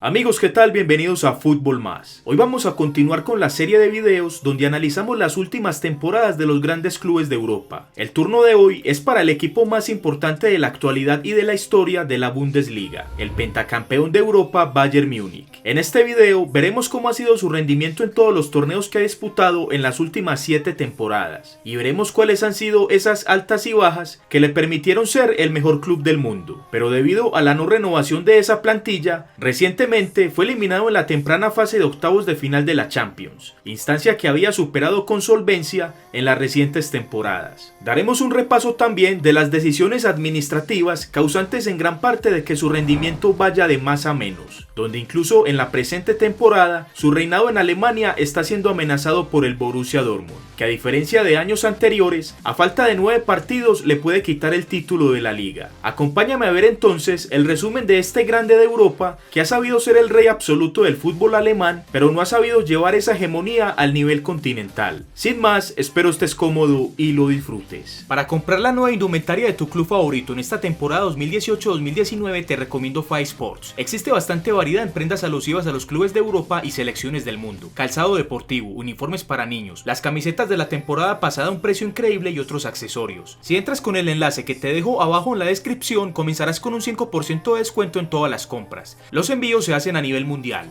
Amigos, ¿qué tal? Bienvenidos a Fútbol Más. Hoy vamos a continuar con la serie de videos donde analizamos las últimas temporadas de los grandes clubes de Europa. El turno de hoy es para el equipo más importante de la actualidad y de la historia de la Bundesliga, el pentacampeón de Europa Bayern Múnich. En este video veremos cómo ha sido su rendimiento en todos los torneos que ha disputado en las últimas 7 temporadas y veremos cuáles han sido esas altas y bajas que le permitieron ser el mejor club del mundo. Pero debido a la no renovación de esa plantilla, recientemente fue eliminado en la temprana fase de octavos de final de la Champions, instancia que había superado con solvencia en las recientes temporadas. Daremos un repaso también de las decisiones administrativas causantes en gran parte de que su rendimiento vaya de más a menos, donde incluso en la presente temporada su reinado en Alemania está siendo amenazado por el Borussia Dortmund, que a diferencia de años anteriores, a falta de 9 partidos le puede quitar el título de la liga. Acompáñame a ver entonces el resumen de este grande de Europa que ha sabido ser el rey absoluto del fútbol alemán, pero no ha sabido llevar esa hegemonía al nivel continental. Sin más, espero estés cómodo y lo disfrutes. Para comprar la nueva indumentaria de tu club favorito en esta temporada 2018-2019 te recomiendo Five Sports. Existe bastante variedad en prendas alusivas a los clubes de Europa y selecciones del mundo, calzado deportivo, uniformes para niños, las camisetas de la temporada pasada a un precio increíble y otros accesorios. Si entras con el enlace que te dejo abajo en la descripción, comenzarás con un 5% de descuento en todas las compras. Los envíos se hacen a nivel mundial.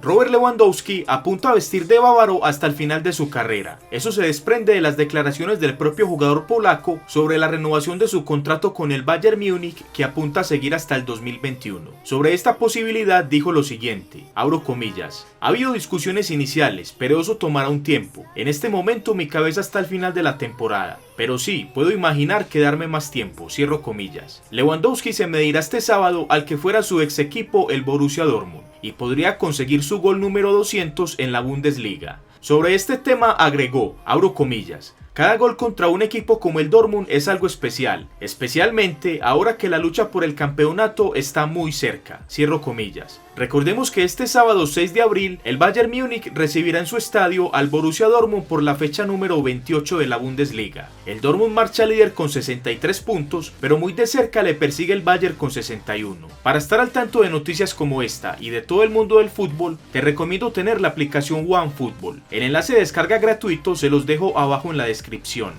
Robert Lewandowski apunta a vestir de bávaro hasta el final de su carrera. Eso se desprende de las declaraciones del propio jugador polaco sobre la renovación de su contrato con el Bayern Múnich, que apunta a seguir hasta el 2021. Sobre esta posibilidad dijo lo siguiente, abro comillas: ha habido discusiones iniciales, pero eso tomará un tiempo. En este momento mi cabeza está al final de la temporada, pero sí, puedo imaginar quedarme más tiempo, cierro comillas. Lewandowski se medirá este sábado al que fuera su ex equipo, el Borussia Dortmund, y podría conseguir su gol número 200 en la Bundesliga. Sobre este tema agregó, abro comillas: cada gol contra un equipo como el Dortmund es algo especial, especialmente ahora que la lucha por el campeonato está muy cerca, cierro comillas. Recordemos que este sábado 6 de abril, el Bayern Múnich recibirá en su estadio al Borussia Dortmund por la fecha número 28 de la Bundesliga. El Dortmund marcha líder con 63 puntos, pero muy de cerca le persigue el Bayern con 61. Para estar al tanto de noticias como esta y de todo el mundo del fútbol, te recomiendo tener la aplicación OneFootball. El enlace de descarga gratuito se los dejo abajo en la descripción.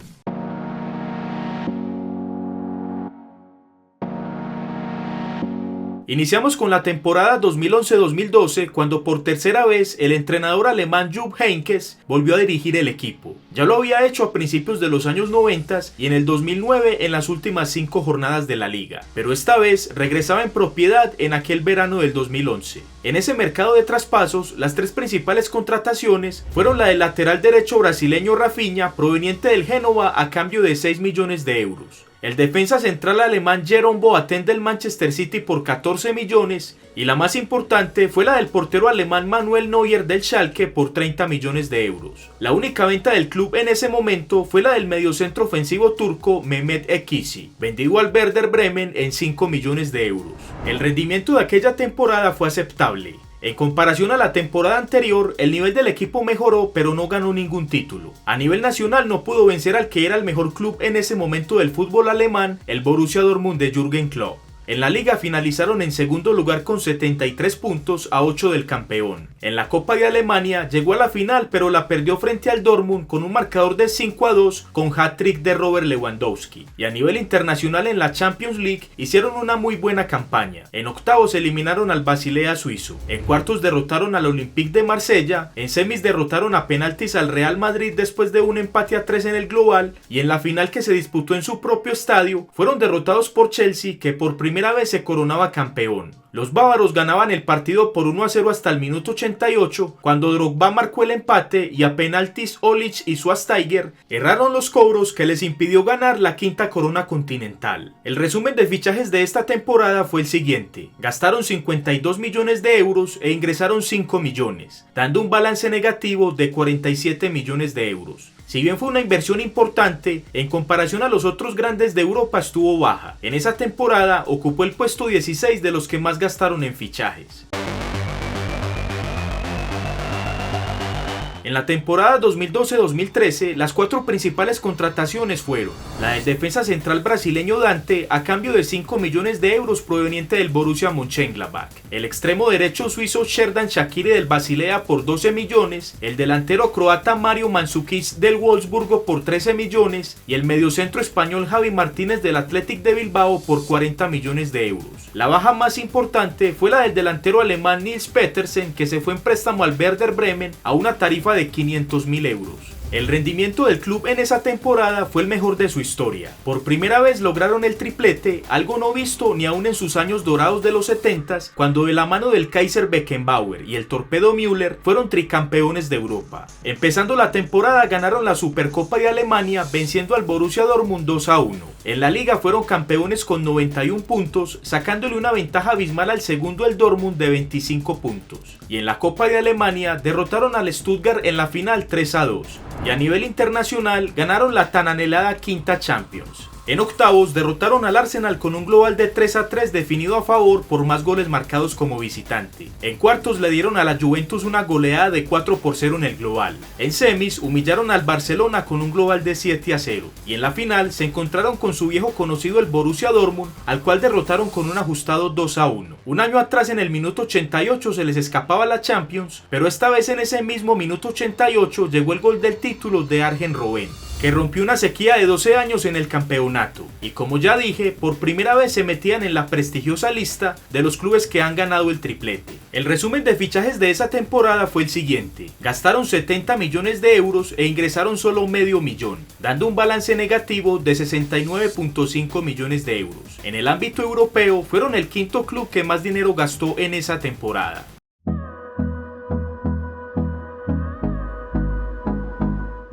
Iniciamos con la temporada 2011-2012 cuando por tercera vez el entrenador alemán Jupp Heynckes volvió a dirigir el equipo. Ya lo había hecho a principios de los años 90 y en el 2009 en las últimas 5 jornadas de la liga, pero esta vez regresaba en propiedad en aquel verano del 2011. En ese mercado de traspasos, las 3 principales contrataciones fueron la del lateral derecho brasileño Rafinha, proveniente del Génova a cambio de 6 millones de euros. El defensa central alemán Jerome Boateng del Manchester City por 14 millones y la más importante fue la del portero alemán Manuel Neuer del Schalke por 30 millones de euros. La única venta del club en ese momento fue la del mediocentro ofensivo turco Mehmet Ekici, vendido al Werder Bremen en 5 millones de euros. El rendimiento de aquella temporada fue aceptable. En comparación a la temporada anterior, el nivel del equipo mejoró, pero no ganó ningún título. A nivel nacional no pudo vencer al que era el mejor club en ese momento del fútbol alemán, el Borussia Dortmund de Jürgen Klopp. En la liga finalizaron en segundo lugar con 73 puntos a 8 del campeón. En la Copa de Alemania llegó a la final, pero la perdió frente al Dortmund con un marcador de 5-2 con hat-trick de Robert Lewandowski. Y a nivel internacional en la Champions League hicieron una muy buena campaña. En octavos eliminaron al Basilea suizo. En cuartos derrotaron al Olympique de Marsella. En semis derrotaron a penaltis al Real Madrid después de un empate a 3 en el global. Y en la final que se disputó en su propio estadio fueron derrotados por Chelsea, que por primera vez se coronaba campeón. Los bávaros ganaban el partido por 1-0 hasta el minuto 88, cuando Drogba marcó el empate y a penaltis Olic y Schweinsteiger erraron los cobros que les impidió ganar la quinta corona continental. El resumen de fichajes de esta temporada fue el siguiente: gastaron 52 millones de euros e ingresaron 5 millones, dando un balance negativo de 47 millones de euros. Si bien fue una inversión importante, en comparación a los otros grandes de Europa estuvo baja. En esa temporada ocupó el puesto 16 de los que más gastaron en fichajes. En la temporada 2012-2013, las 4 principales contrataciones fueron la del defensa central brasileño Dante a cambio de 5 millones de euros proveniente del Borussia Mönchengladbach, el extremo derecho suizo Xherdan Shaqiri del Basilea por 12 millones, el delantero croata Mario Mandzukic del Wolfsburgo por 13 millones y el mediocentro español Javi Martínez del Athletic de Bilbao por 40 millones de euros. La baja más importante fue la del delantero alemán Nils Petersen, que se fue en préstamo al Werder Bremen a una tarifa de 500.000 euros. El rendimiento del club en esa temporada fue el mejor de su historia. Por primera vez lograron el triplete, algo no visto ni aún en sus años dorados de los 70s, cuando de la mano del Kaiser Beckenbauer y el Torpedo Müller fueron tricampeones de Europa. Empezando la temporada ganaron la Supercopa de Alemania venciendo al Borussia Dortmund 2-1. En la liga fueron campeones con 91 puntos, sacándole una ventaja abismal al segundo, el Dortmund, de 25 puntos. Y en la Copa de Alemania derrotaron al Stuttgart en la final 3-2. Y a nivel internacional ganaron la tan anhelada quinta Champions. En octavos derrotaron al Arsenal con un global de 3-3 definido a favor por más goles marcados como visitante. En cuartos le dieron a la Juventus una goleada de 4-0 en el global. En semis humillaron al Barcelona con un global de 7-0. Y en la final se encontraron con su viejo conocido el Borussia Dortmund, al cual derrotaron con un ajustado 2-1. Un año atrás, en el minuto 88, se les escapaba la Champions, pero esta vez en ese mismo minuto 88 llegó el gol del título de Arjen Robben, que rompió una sequía de 12 años en el campeonato, y como ya dije, por primera vez se metían en la prestigiosa lista de los clubes que han ganado el triplete. El resumen de fichajes de esa temporada fue el siguiente: gastaron 70 millones de euros e ingresaron solo medio millón, dando un balance negativo de 69.5 millones de euros. En el ámbito europeo, fueron el quinto club que más dinero gastó en esa temporada.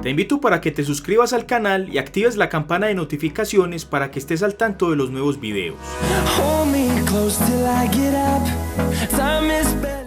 Te invito para que te suscribas al canal y actives la campana de notificaciones para que estés al tanto de los nuevos videos.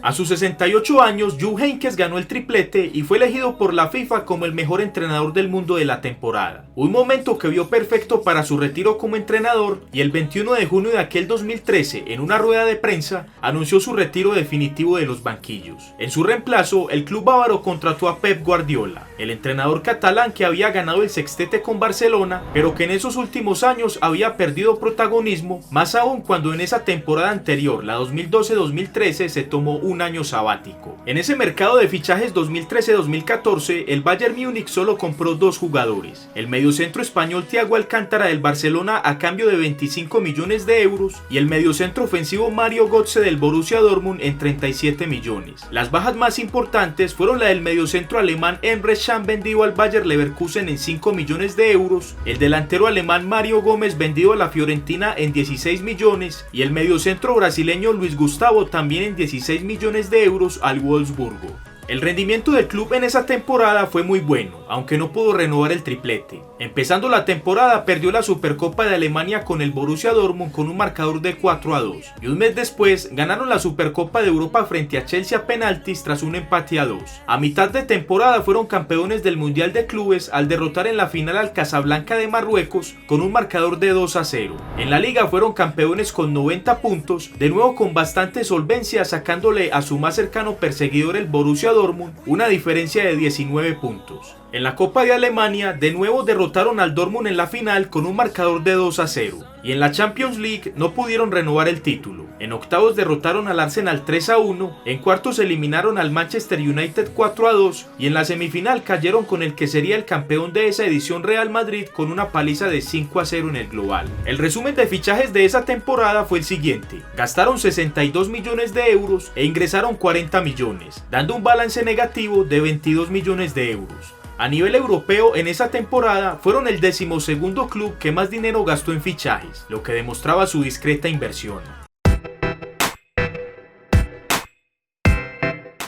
A sus 68 años, Jupp Heynckes ganó el triplete y fue elegido por la FIFA como el mejor entrenador del mundo de la temporada. Un momento que vio perfecto para su retiro como entrenador, y el 21 de junio de aquel 2013, en una rueda de prensa, anunció su retiro definitivo de los banquillos. En su reemplazo, el club bávaro contrató a Pep Guardiola, el entrenador catalán que había ganado el sextete con Barcelona, pero que en esos últimos años había perdido protagonismo, más aún cuando en esa temporada anterior, la 2012-2013, se tomó un año sabático. En ese mercado de fichajes 2013-2014, el Bayern Múnich solo compró 2 jugadores: el mediocentro español Thiago Alcántara del Barcelona a cambio de 25 millones de euros y el mediocentro ofensivo Mario Götze del Borussia Dortmund en 37 millones. Las bajas más importantes fueron la del mediocentro alemán Emre Can, vendido al Bayer Leverkusen en 5 millones de euros, el delantero alemán Mario Gómez, vendido a la Fiorentina en 16 millones, y el mediocentro brasileño Luis Gustavo, también en 16 millones de euros, al Wolfsburgo. El rendimiento del club en esa temporada fue muy bueno, aunque no pudo renovar el triplete. Empezando la temporada, perdió la Supercopa de Alemania con el Borussia Dortmund con un marcador de 4-2, y un mes después ganaron la Supercopa de Europa frente a Chelsea a penaltis tras un empate a 2. A mitad de temporada fueron campeones del Mundial de Clubes al derrotar en la final al Casablanca de Marruecos con un marcador de 2-0. En la liga fueron campeones con 90 puntos, de nuevo con bastante solvencia, sacándole a su más cercano perseguidor, el Borussia Dortmund, una diferencia de 19 puntos. En la Copa de Alemania, de nuevo derrotaron al Dortmund en la final con un marcador de 2-0. Y en la Champions League no pudieron renovar el título. En octavos derrotaron al Arsenal 3-1, en cuartos eliminaron al Manchester United 4-2 y en la semifinal cayeron con el que sería el campeón de esa edición, Real Madrid, con una paliza de 5-0 en el global. El resumen de fichajes de esa temporada fue el siguiente: gastaron 62 millones de euros e ingresaron 40 millones, dando un balance negativo de 22 millones de euros. A nivel europeo, en esa temporada fueron el 12º club que más dinero gastó en fichajes, lo que demostraba su discreta inversión.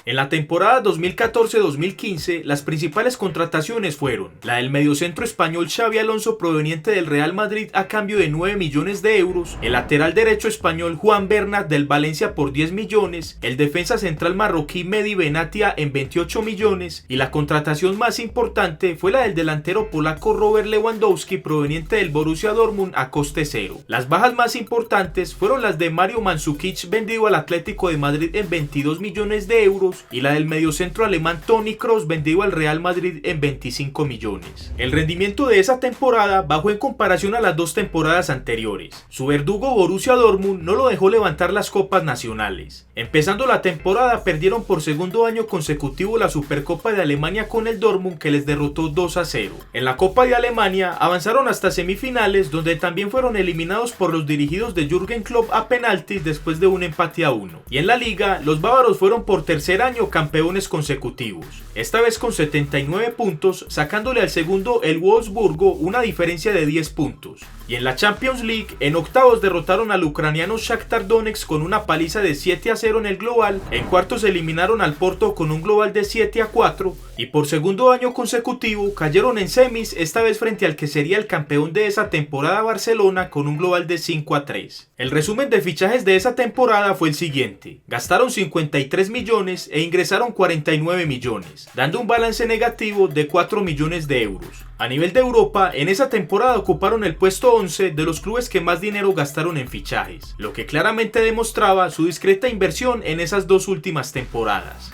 En la temporada 2014-2015, las principales contrataciones fueron la del mediocentro español Xabi Alonso, proveniente del Real Madrid a cambio de 9 millones de euros, el lateral derecho español Juan Bernat del Valencia por 10 millones, el defensa central marroquí Mehdi Benatia en 28 millones, y la contratación más importante fue la del delantero polaco Robert Lewandowski, proveniente del Borussia Dortmund, a coste cero. Las bajas más importantes fueron las de Mario Mandzukic, vendido al Atlético de Madrid en 22 millones de euros, euros y la del mediocentro alemán Toni Kroos vendido al Real Madrid en 25 millones. El rendimiento de esa temporada bajó en comparación a las dos temporadas anteriores. Su verdugo Borussia Dortmund no lo dejó levantar las copas nacionales. Empezando la temporada perdieron por segundo año consecutivo la Supercopa de Alemania con el Dortmund, que les derrotó 2-0. En la Copa de Alemania avanzaron hasta semifinales, donde también fueron eliminados por los dirigidos de Jürgen Klopp a penaltis después de un empate a 1. Y en la liga, los bávaros fueron por tercer año campeones consecutivos, esta vez con 79 puntos, sacándole al segundo, el Wolfsburgo, una diferencia de 10 puntos. Y en la Champions League, en octavos derrotaron al ucraniano Shakhtar Donetsk con una paliza de 7-0 en el global, en cuartos eliminaron al Porto con un global de 7-4, y por segundo año consecutivo cayeron en semis, esta vez frente al que sería el campeón de esa temporada, Barcelona, con un global de 5-3. El resumen de fichajes de esa temporada fue el siguiente: gastaron 53 millones e ingresaron 49 millones, dando un balance negativo de 4 millones de euros. A nivel de Europa, en esa temporada ocuparon el puesto 11 de los clubes que más dinero gastaron en fichajes, lo que claramente demostraba su discreta inversión en esas dos últimas temporadas.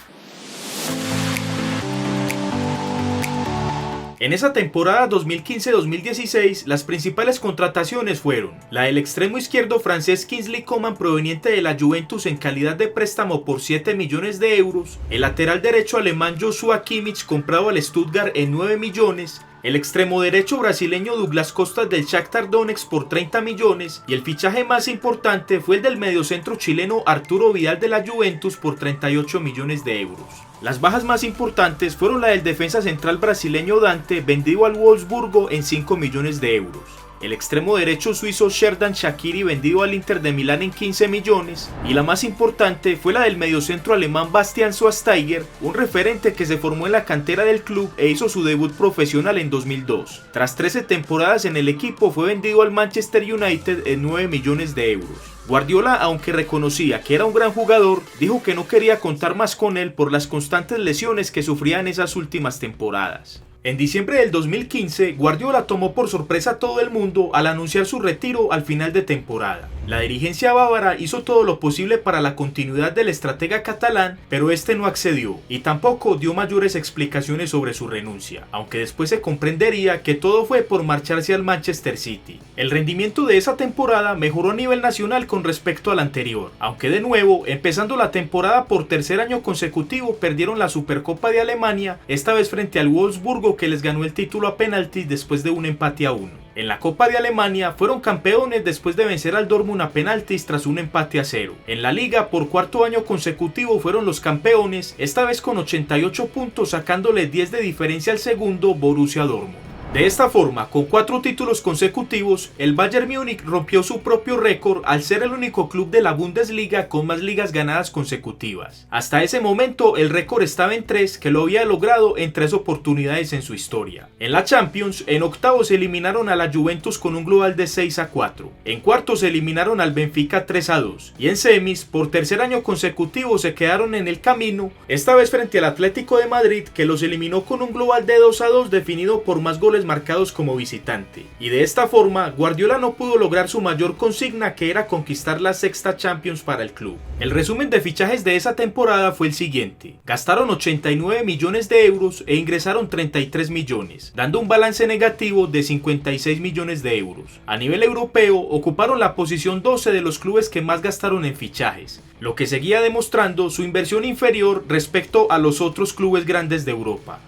En esa temporada 2015-2016, las principales contrataciones fueron la del extremo izquierdo francés Kingsley Coman, proveniente de la Juventus en calidad de préstamo por 7 millones de euros, el lateral derecho alemán Joshua Kimmich, comprado al Stuttgart en 9 millones, el extremo derecho brasileño Douglas Costa del Shakhtar Donetsk por 30 millones y el fichaje más importante fue el del mediocentro chileno Arturo Vidal de la Juventus por 38 millones de euros. Las bajas más importantes fueron la del defensa central brasileño Dante, vendido al Wolfsburgo en 5 millones de euros. El extremo derecho suizo Xherdan Shaqiri, vendido al Inter de Milán en 15 millones, y la más importante fue la del mediocentro alemán Bastian Schweinsteiger, un referente que se formó en la cantera del club e hizo su debut profesional en 2002. Tras 13 temporadas en el equipo, fue vendido al Manchester United en 9 millones de euros. Guardiola, aunque reconocía que era un gran jugador, dijo que no quería contar más con él por las constantes lesiones que sufría en esas últimas temporadas. En diciembre del 2015, Guardiola tomó por sorpresa a todo el mundo al anunciar su retiro al final de temporada. La dirigencia bávara hizo todo lo posible para la continuidad del estratega catalán, pero este no accedió y tampoco dio mayores explicaciones sobre su renuncia, aunque después se comprendería que todo fue por marcharse al Manchester City. El rendimiento de esa temporada mejoró a nivel nacional con respecto al anterior, aunque de nuevo, empezando la temporada por tercer año consecutivo, perdieron la Supercopa de Alemania, esta vez frente al Wolfsburgo, que les ganó el título a penaltis después de un empate a 1. En la Copa de Alemania fueron campeones después de vencer al Dortmund a penaltis tras un empate a 0. En la liga, por cuarto año consecutivo, fueron los campeones, esta vez con 88 puntos, sacándole 10 de diferencia al segundo, Borussia Dortmund. De esta forma, con 4 títulos consecutivos, el Bayern Múnich rompió su propio récord al ser el único club de la Bundesliga con más ligas ganadas consecutivas. Hasta ese momento, el récord estaba en 3, que lo había logrado en 3 oportunidades en su historia. En la Champions, en octavos eliminaron a la Juventus con un global de 6-4. En cuartos eliminaron al Benfica 3-2. Y en semis, por tercer año consecutivo, se quedaron en el camino, esta vez frente al Atlético de Madrid, que los eliminó con un global de 2-2 definido por más goles marcados como visitante. Y de esta forma, Guardiola no pudo lograr su mayor consigna, que era conquistar la sexta Champions para el club. El resumen de fichajes de esa temporada fue el siguiente: gastaron 89 millones de euros e ingresaron 33 millones, dando un balance negativo de 56 millones de euros. A nivel europeo, ocuparon la posición 12 de los clubes que más gastaron en fichajes, lo que seguía demostrando su inversión inferior respecto a los otros clubes grandes de Europa.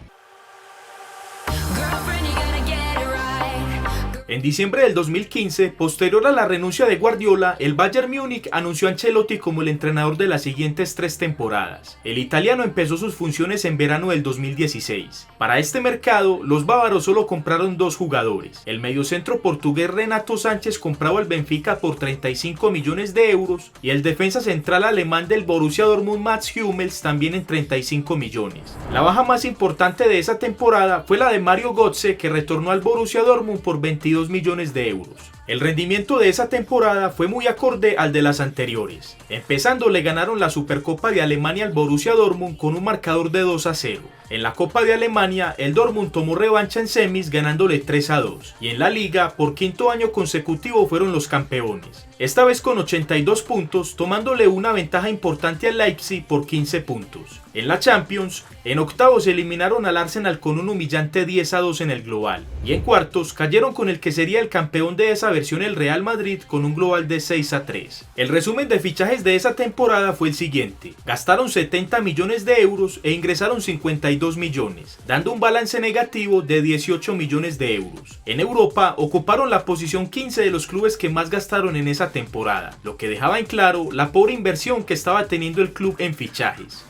En diciembre del 2015, posterior a la renuncia de Guardiola, el Bayern Múnich anunció a Ancelotti como el entrenador de las siguientes 3 temporadas. El italiano empezó sus funciones en verano del 2016. Para este mercado, los bávaros solo compraron 2 jugadores. El mediocentro portugués Renato Sánchez, comprado al Benfica por 35 millones de euros, y el defensa central alemán del Borussia Dortmund Mats Hummels, también en 35 millones. La baja más importante de esa temporada fue la de Mario Götze, que retornó al Borussia Dortmund por 22 millones de euros. El rendimiento de esa temporada fue muy acorde al de las anteriores. Empezando, le ganaron la Supercopa de Alemania al Borussia Dortmund con un marcador de 2-0. En la Copa de Alemania, el Dortmund tomó revancha en semis ganándole 3-2. Y en la Liga, por quinto año consecutivo fueron los campeones. Esta vez con 82 puntos, tomándole una ventaja importante al Leipzig por 15 puntos. En la Champions, en octavos eliminaron al Arsenal con un humillante 10-2 en el global. Y en cuartos cayeron con el que sería el campeón de esa versión, el Real Madrid, con un global de 6-3. El resumen de fichajes de esa temporada fue el siguiente. Gastaron 70 millones de euros e ingresaron 52 millones, dando un balance negativo de 18 millones de euros. En Europa ocuparon la posición 15 de los clubes que más gastaron en esa temporada, lo que dejaba en claro la pobre inversión que estaba teniendo el club en fichajes.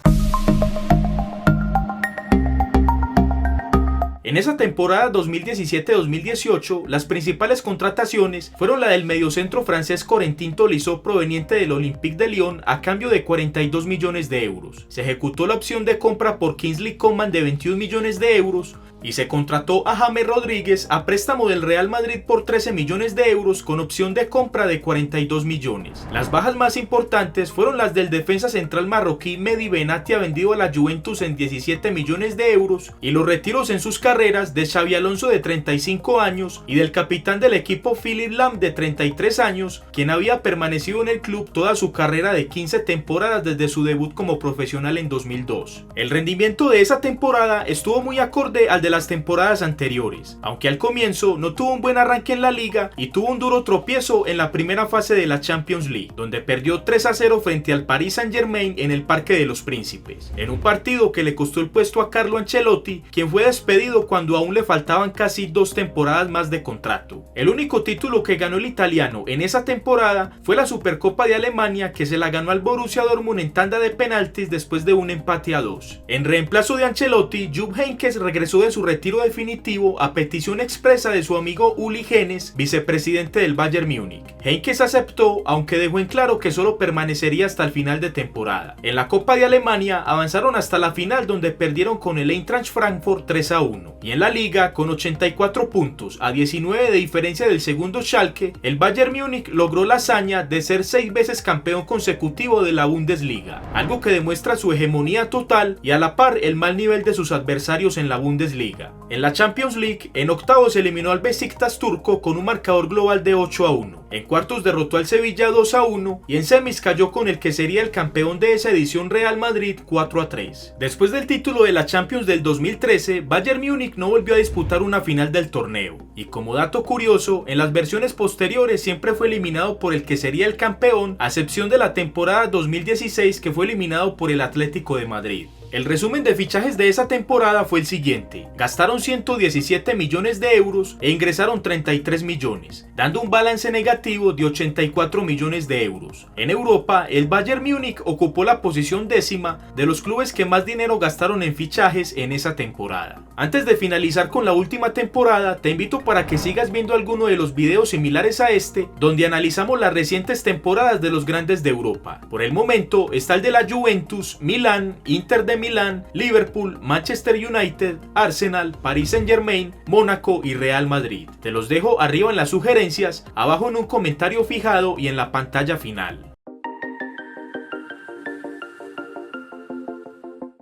En esa temporada 2017-2018, las principales contrataciones fueron la del mediocentro francés Corentin Tolisso proveniente del Olympique de Lyon a cambio de 42 millones de euros. Se ejecutó la opción de compra por Kingsley Coman de 21 millones de euros y se contrató a James Rodríguez a préstamo del Real Madrid por 13 millones de euros con opción de compra de 42 millones. Las bajas más importantes fueron las del defensa central marroquí Mehdi Benatia vendido a la Juventus en 17 millones de euros y los retiros en sus carreras de Xabi Alonso de 35 años y del capitán del equipo Philipp Lahm de 33 años, quien había permanecido en el club toda su carrera de 15 temporadas desde su debut como profesional en 2002. El rendimiento de esa temporada estuvo muy acorde al de las temporadas anteriores, aunque al comienzo no tuvo un buen arranque en la liga y tuvo un duro tropiezo en la primera fase de la Champions League, donde perdió 3-0 frente al Paris Saint-Germain en el Parque de los Príncipes, en un partido que le costó el puesto a Carlo Ancelotti, quien fue despedido cuando aún le faltaban casi 2 temporadas más de contrato. El único título que ganó el italiano en esa temporada fue la Supercopa de Alemania, que se la ganó al Borussia Dortmund en tanda de penaltis después de un empate a 2. En reemplazo de Ancelotti, Jupp Heynckes regresó de su retiro definitivo a petición expresa de su amigo Uli Hoeneß, vicepresidente del Bayern Múnich. Heynckes aceptó, aunque dejó en claro que solo permanecería hasta el final de temporada. En la Copa de Alemania avanzaron hasta la final, donde perdieron con el Eintracht Frankfurt 3-1. Y en la Liga, con 84 puntos a 19 de diferencia del segundo Schalke, el Bayern Múnich logró la hazaña de ser 6 veces campeón consecutivo de la Bundesliga, algo que demuestra su hegemonía total y a la par el mal nivel de sus adversarios en la Bundesliga. En la Champions League, en octavos eliminó al Besiktas turco con un marcador global de 8-1. En cuartos derrotó al Sevilla 2-1 y en semis cayó con el que sería el campeón de esa edición, Real Madrid, 4-3. Después del título de la Champions del 2013, Bayern Múnich no volvió a disputar una final del torneo. Y como dato curioso, en las versiones posteriores siempre fue eliminado por el que sería el campeón, a excepción de la temporada 2016, que fue eliminado por el Atlético de Madrid. El resumen de fichajes de esa temporada fue el siguiente. Gastaron 117 millones de euros e ingresaron 33 millones, dando un balance negativo de 84 millones de euros. En Europa, el Bayern Múnich ocupó la posición 10ª de los clubes que más dinero gastaron en fichajes en esa temporada. Antes de finalizar con la última temporada, te invito para que sigas viendo alguno de los videos similares a este, donde analizamos las recientes temporadas de los grandes de Europa. Por el momento está el de la Juventus, Milán, Inter de Milán, Liverpool, Manchester United, Arsenal, Paris Saint-Germain, Mónaco y Real Madrid. Te los dejo arriba en las sugerencias, abajo en un comentario fijado y en la pantalla final.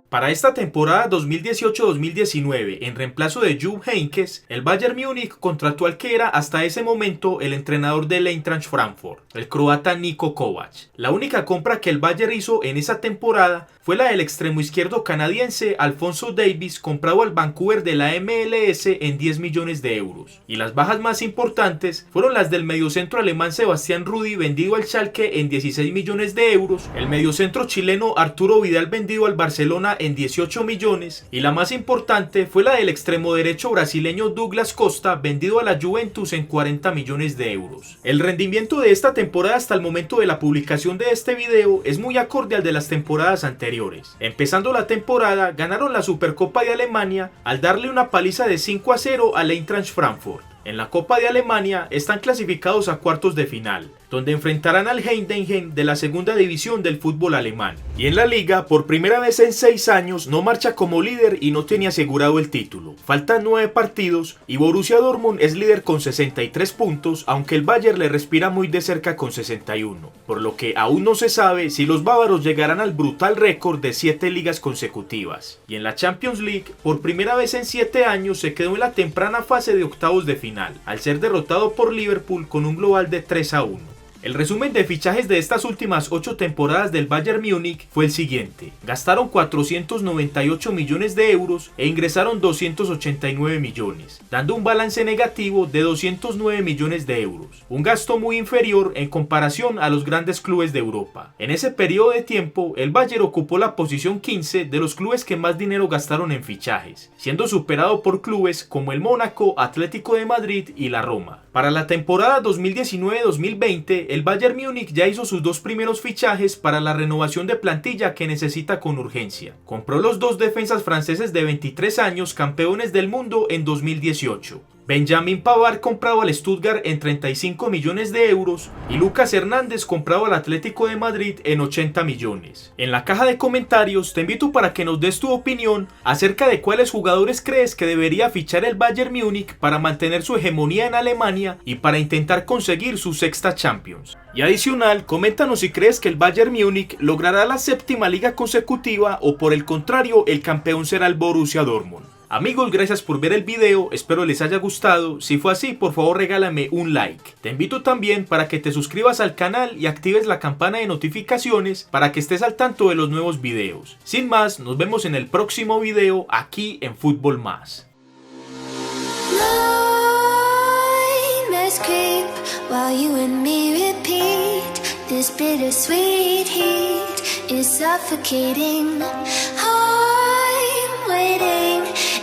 Para esta temporada 2018-2019, en reemplazo de Jupp Heynckes, el Bayern Múnich contrató al que era hasta ese momento el entrenador del Eintracht Frankfurt, el croata Niko Kovac. La única compra que el Bayern hizo en esa temporada fue la del extremo izquierdo canadiense Alphonso Davies, comprado al Vancouver de la MLS en 10 millones de euros. Y las bajas más importantes fueron las del mediocentro alemán Sebastián Rudi, vendido al Schalke en 16 millones de euros, el mediocentro chileno Arturo Vidal, vendido al Barcelona en 18 millones, y la más importante fue la del extremo derecho brasileño Douglas Costa, vendido a la Juventus en 40 millones de euros. El rendimiento de esta temporada hasta el momento de la publicación de este video es muy acorde al de las temporadas anteriores. Empezando la temporada, ganaron la Supercopa de Alemania al darle una paliza de 5-0 al Eintracht Frankfurt. En la Copa de Alemania están clasificados a cuartos de final. donde enfrentarán al Heidenheim de la segunda división del fútbol alemán. Y en la liga, por primera vez en 6 años, no marcha como líder y no tiene asegurado el título. Faltan 9 partidos y Borussia Dortmund es líder con 63 puntos, aunque el Bayern le respira muy de cerca con 61, por lo que aún no se sabe si los bávaros llegarán al brutal récord de 7 ligas consecutivas. Y en la Champions League, por primera vez en 7 años, se quedó en la temprana fase de octavos de final, al ser derrotado por Liverpool con un global de 3-1. El resumen de fichajes de estas últimas 8 temporadas del Bayern Múnich fue el siguiente: gastaron 498 millones de euros e ingresaron 289 millones, dando un balance negativo de 209 millones de euros, un gasto muy inferior en comparación a los grandes clubes de Europa. En ese periodo de tiempo, el Bayern ocupó la posición 15 de los clubes que más dinero gastaron en fichajes, siendo superado por clubes como el Mónaco, Atlético de Madrid y la Roma. Para la temporada 2019-2020, el Bayern Múnich ya hizo sus 2 primeros fichajes para la renovación de plantilla que necesita con urgencia. Compró los 2 defensas franceses de 23 años, campeones del mundo en 2018. Benjamin Pavard comprado al Stuttgart en 35 millones de euros y Lucas Hernández comprado al Atlético de Madrid en 80 millones. En la caja de comentarios te invito para que nos des tu opinión acerca de cuáles jugadores crees que debería fichar el Bayern Múnich para mantener su hegemonía en Alemania y para intentar conseguir su 6ª Champions. Y adicional, coméntanos si crees que el Bayern Múnich logrará la 7ª liga consecutiva o por el contrario el campeón será el Borussia Dortmund. Amigos, gracias por ver el video, espero les haya gustado. Si fue así, por favor regálame un like. Te invito también para que te suscribas al canal y actives la campana de notificaciones para que estés al tanto de los nuevos videos. Sin más, nos vemos en el próximo video aquí en Fútbol Más.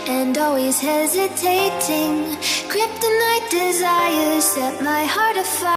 And always hesitating, kryptonite desires set my heart afire.